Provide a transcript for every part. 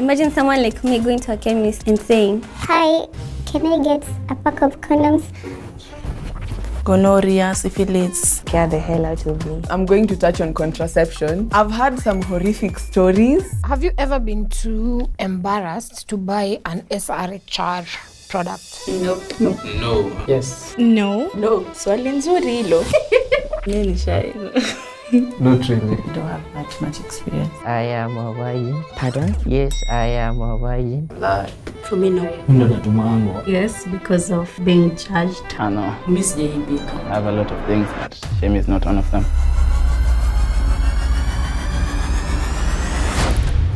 Imagine someone like me going to a chemist and saying, "Hi, can I get a pack of condoms?" Gonorrhea, syphilis. Scare the hell out of me. I'm going to touch on contraception. I've had some horrific stories. Have you ever been too embarrassed to buy an SRHR product? No. Yes. No. No. Swali nzuri hilo. Nini shy? Not really. I don't have much experience. I am a virgin. Pardon? Yes, I am a virgin. Lie. For me, no. Ndo natumango. Yes, because of being judged. No. Miss JB. I have a lot of things, but shame is not one of them.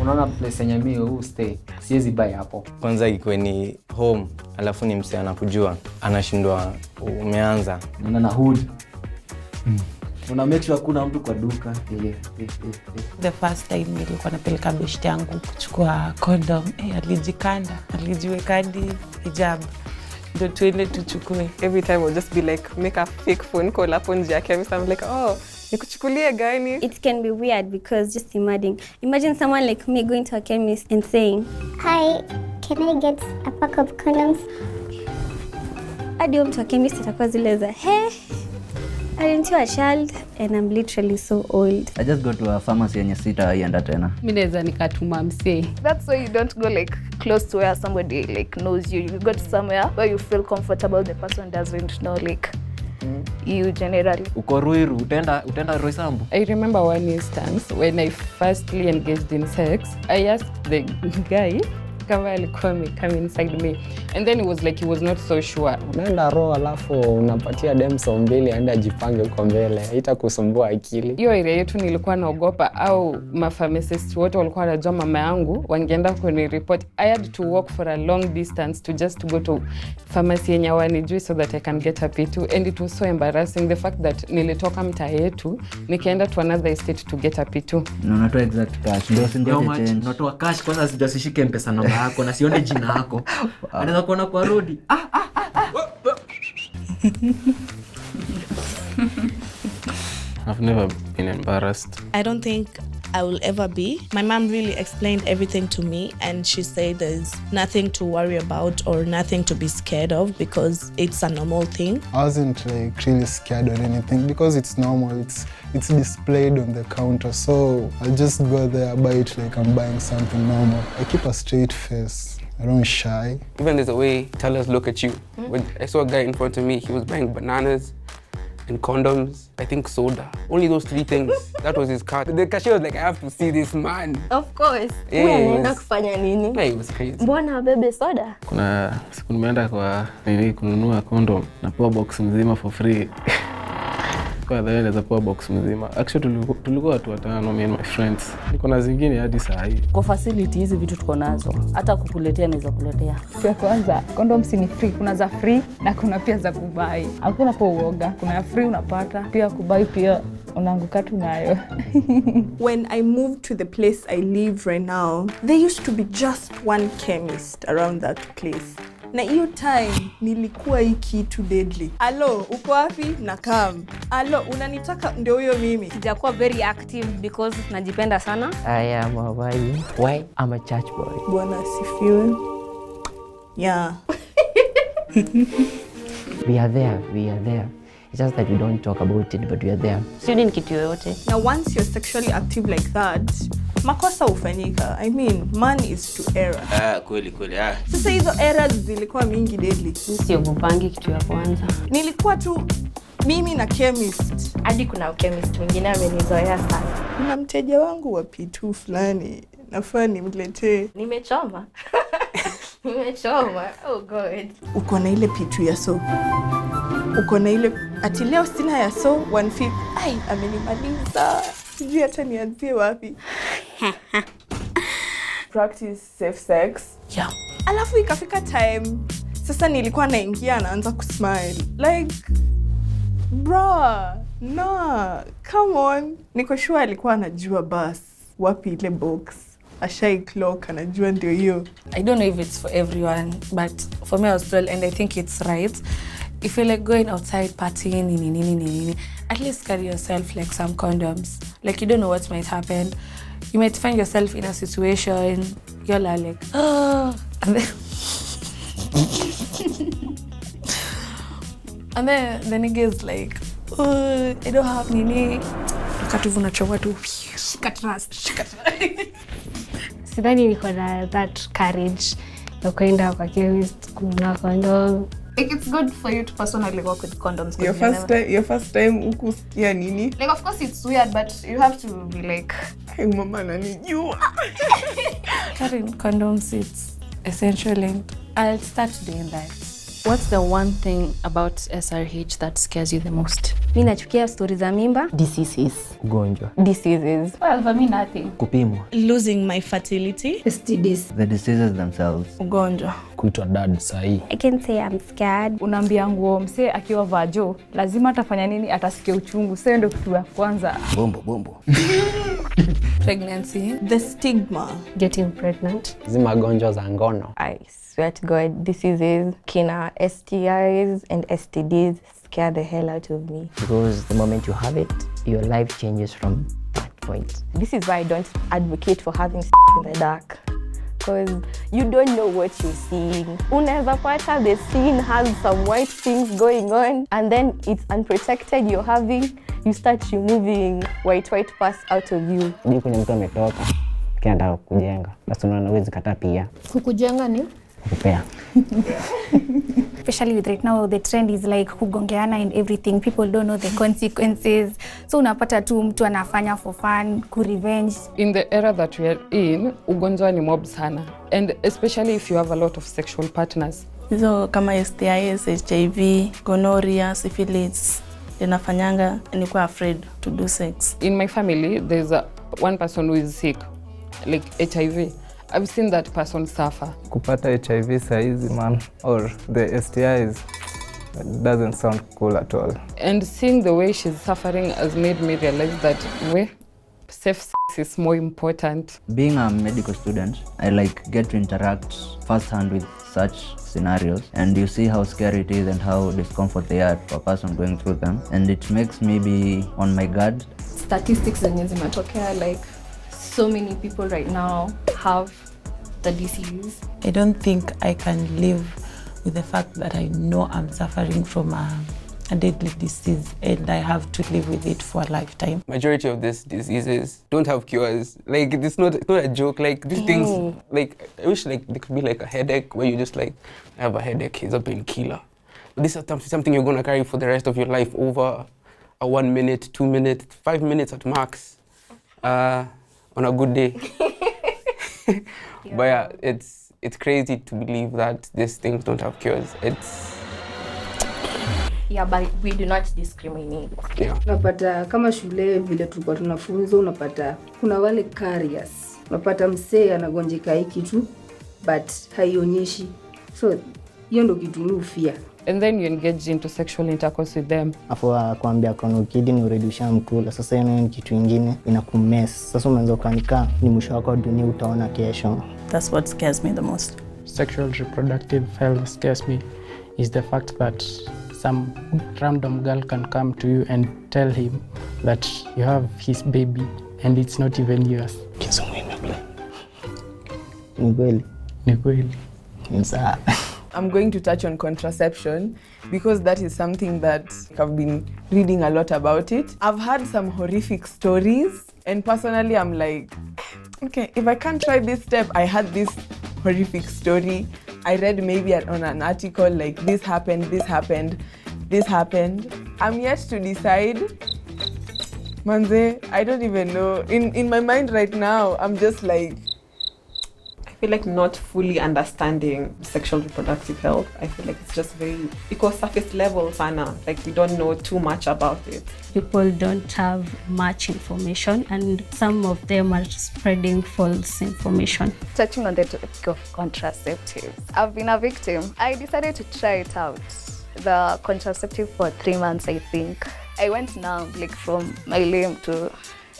Unaona place yenye mimi huu stay, siwezi buy hapo. Kwanza iko ni home, alafu ni msee anakujua, anashindwa umeanza. Unaona na hood. Una make sure hakuna mtu kwa duka. The first time nilikuwa napeleka beshte yangu kuchukua condom, alijikanda, alijiwekandi hijab. Ndio tuende tuchukue. Every time I'll just be like, make a fake phone call up on the chemist. I'm like, oh, nikuchukulie gani? It can be weird because just imagine someone like me going to a chemist and saying, "Hi, can I get a pack of condoms?" Hadi mtu wa chemist atakuwa zile za, "Hey, aren't you a child?" And I'm literally so old. I just go to a pharmacy yenye sitaienda tena. Mimi naweza nikatuma msee. That's why you don't go like close to where somebody like knows you. You go to somewhere where you feel comfortable. The person doesn't know like you generally. Uko Ruiru, utaenda Roysambu. I remember one instance when I firstly engaged in sex. I asked the guy kama alikuwa come inside me, and then he was like he was not so sure. Unaenda roho alafu unapatia demso mbili aenda jipange huko mbele, haitakusumbua akili. Hiyo area yetu nilikuwa naogopa, au mapharmacist wote walikuwa wanajua mama yangu wangeenda kuni report. I had to walk for a long distance to just go to pharmacy yenye wanijui so that I can get a P2, and it was so embarrassing the fact that nilitoka mtaa yetu nikaenda to another estate to get a P2. Unatoa exact cash, ndio singoje change. Unatoa cash kwanza, sijasishike mpesa namba yako na sione jina yako. Anaweza kuona kwa road. I've never been embarrassed. I don't think I will ever be. My mom really explained everything to me, and she said there's nothing to worry about or nothing to be scared of because it's a normal thing. I wasn't like really scared or anything because it's normal. It's displayed on the counter, so I'll just go there, buy it like I'm buying something normal. I keep a straight face. I don't shy. Even there's a way tellers look at you. When I saw a guy in front of me, he was buying bananas and condoms, I think soda. Only those three things. That was his card. The cashier was like, I have to see this man. Of course. Yeah, Unaenda kufanya nini? Yeah, it was crazy. Mbona bebe soda? Kuna siku nimeenda kwa kununua condom na poa box mzima for free. Kwa the end poa box mzima. Actually tulikuwa watu watano, me and my friends. Niko na zingine hadi saa hii. Kwa facility hizi vitu tuko nazo, hata kukuletea naweza kuletea. Kwa kwanza, condoms ni free. Kuna za free na kuna pia za kubai. Hakuna kwa uoga. Kuna ya free unapata, pia kubai pia unaanguka tu nayo. When I moved to the place I live right now, there used to be just one chemist around that place. Na hiyo time nilikuwa hii kitu deadly. Alo, uko wapi? Na come. Alo, unanitaka ndio huyo mimi. Sijakuwa very active because najipenda sana. I am a virgin. Why? I'm a church boy. Bwana asifiwe. Yeah. We are there. It's just that we don't talk about it, but we are there. Sio kitu yoyote. Now once you're sexually active like that, makosa ufanyika. I mean, man is to error. Kweli. Sasa hizo errors zilikuwa mingi deadly. Siogopangi kitu ya kwanza. Nilikuwa tu mimi na chemist. Hadi kuna chemist mwingine amenizoea sana. Kuna mteja wangu wa P2 fulani, nafaa nimletee. Nimechoma. Oh god. Uko na ile P2 ya so. Uko na ile ati leo sina ya so 150. Ai, amenimaliza. Sijui hata nianzie wapi. Practice safe sex. Yeah. Alafu ikafika time. Sasa nilikuwa naingia naanza kusmile. Like, bro, no, come on. Niko sure alikuwa anajua bus. Wapi ile box. Ashai clock anajua ndio hiyo. I don't know if it's for everyone, but for me I was told, and I think it's right. If you're like going outside partying, at least carry yourself like some condoms. Like you don't know what might happen. You might find yourself in a situation, you're like, oh, and then the nigga is like, oh, I don't have nini. Katuvu na choma tu. Shika trust. Sidhani niko na that courage ya kwenda kwa chemist kununua condom. Like, it's good for you to personally work with condoms. Your first time ukusikia nini? Like, of course it's weird, but you have to be like, hey mama nanijua. Carrying condoms, it's essential and I'll start doing that. What's the one thing about SRH that scares you the most? Mimi nachukia stories za mimba. Diseases. Ugonjwa. Diseases. Well, for me, nothing. Kupimwa. Losing my fertility. STDs. The diseases themselves. Ugonjwa. Kuitwa dad sahi. I can say I'm scared. Unaambia nguo msee akiwa vajo, lazima atafanya nini? Atasikia uchungu. Sasa ndio kitu ya kwanza. Bombo. Pregnancy. The stigma. Getting pregnant. Hizi magonjwa za ngono. I swear to God, diseases, kina STIs and STDs scare the hell out of me. Because the moment you have it, your life changes from that point. This is why I don't advocate for having in the dark. Because you don't know what you're seeing. Unaweza pata the scene has some white things going on and then it's unprotected, you start removing white parts out of you. Ndio kwenye mtu ametoka, kienda kujenga. Basi unaona huwezi kata pia. Kukujenga ni? Kupea. Especially with right now, the trend is like kugongeana and everything. People don't know the consequences. So unapata tu mtu anafanya for fun, revenge. In the era that we are in, ugonjwa ni mob sana. And especially if you have a lot of sexual partners. Hizo kama STIs, HIV, gonorrhea, syphilis, inafanyanga nikuwa afraid to do sex. In my family, there's one person who is sick, like HIV. I've seen that person suffer. Kupata HIV saizi man, or the STIs, doesn't sound cool at all. And seeing the way she's suffering has made me realize that safe sex is more important. Being a medical student, I get to interact firsthand with such scenarios, and you see how scary it is and how discomfort they are for a person going through them, and it makes me be on my guard. Statistics zenye zimetokea, like so many people right now have the disease. I don't think I can live with the fact that I know I'm suffering from a deadly disease and I have to live with it for a lifetime. Majority of these diseases don't have cures. Like, it's not a joke. Like, these things, like, I wish like there could be like a headache where you just like, I have a headache, here's a painkiller. But this is something you're gonna carry for the rest of your life over a 1 minute, 2 minutes, 5 minutes at max. On a good day. Yeah. But yeah, it's crazy to believe that these things don't have cures. Yeah, but we do not discriminate. Yeah. Unapata kama shule vile tulikuwa tunafunzwa, unapata kuna wale carriers. Unapata msee anagonjeka hiki tu but haionyeshi. So hiyo ndio kitu nufia. And then you engage into sexual intercourse with them. Afu akwambia kuna ukidi ni already ushamkula. Sasa hiyo ni kitu kingine inakumess. Sasa umeanza kuanika ni mwisho wako dunia utaona kesho. That's what scares me the most. Sexual reproductive health scares me is the fact that some random girl can come to you and tell him that you have his baby and it's not even yours. Ni kweli. Ni kweli. I'm going to touch on contraception because that is something that I've been reading a lot about it. I've had some horrific stories and personally I'm like, okay, if I can't try this step, I had this horrific story. I read maybe on an article like this happened. I'm yet to decide. Manze, I don't even know. In my mind right now, I'm just like, I feel like not fully understanding sexual reproductive health. I feel like it's just very, because surface level sana, like we don't know too much about it. People don't have much information and some of them are spreading false information. Touching on the topic of contraceptives, I've been a victim. I decided to try it out. The contraceptive for 3 months, I think. I went numb, like from my limb to,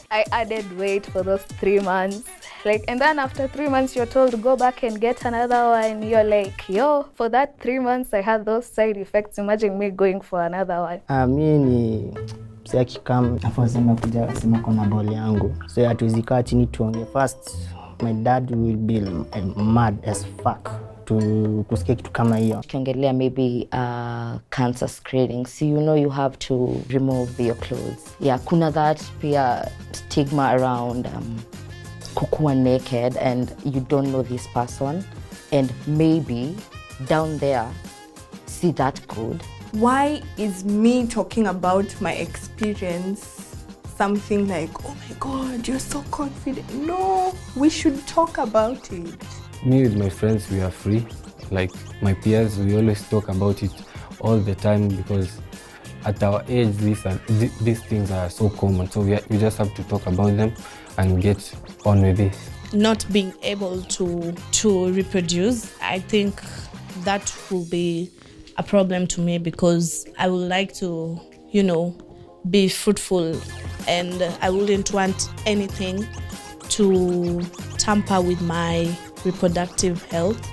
I added weight for those 3 months. Like, and then after 3 months, you're told to go back and get another one. You're like, yo, for that 3 months, I had those side effects. Imagine me going for another one. Mi ni Msee akikam afasema kuja asema kona ball yangu. So hatuwezi kaa chini tuongee. First my dad will be mad as fuck to kusikia kitu kama hiyo. Ukiongelea maybe cancer screening, so you know you have to remove your clothes. Yeah, kuna that pia stigma around kukua naked and you don't know this person and maybe down there see that good. Why is me talking about my experience something like, oh my God, you're so confident? No, we should talk about it. Me with my friends, we are free. Like my peers, we always talk about it all the time because at our age, these things are so common. So we just have to talk about them and get on with it. Not being able to reproduce, I think that will be a problem to me because I would like to, you know, be fruitful and I wouldn't want anything to tamper with my reproductive health.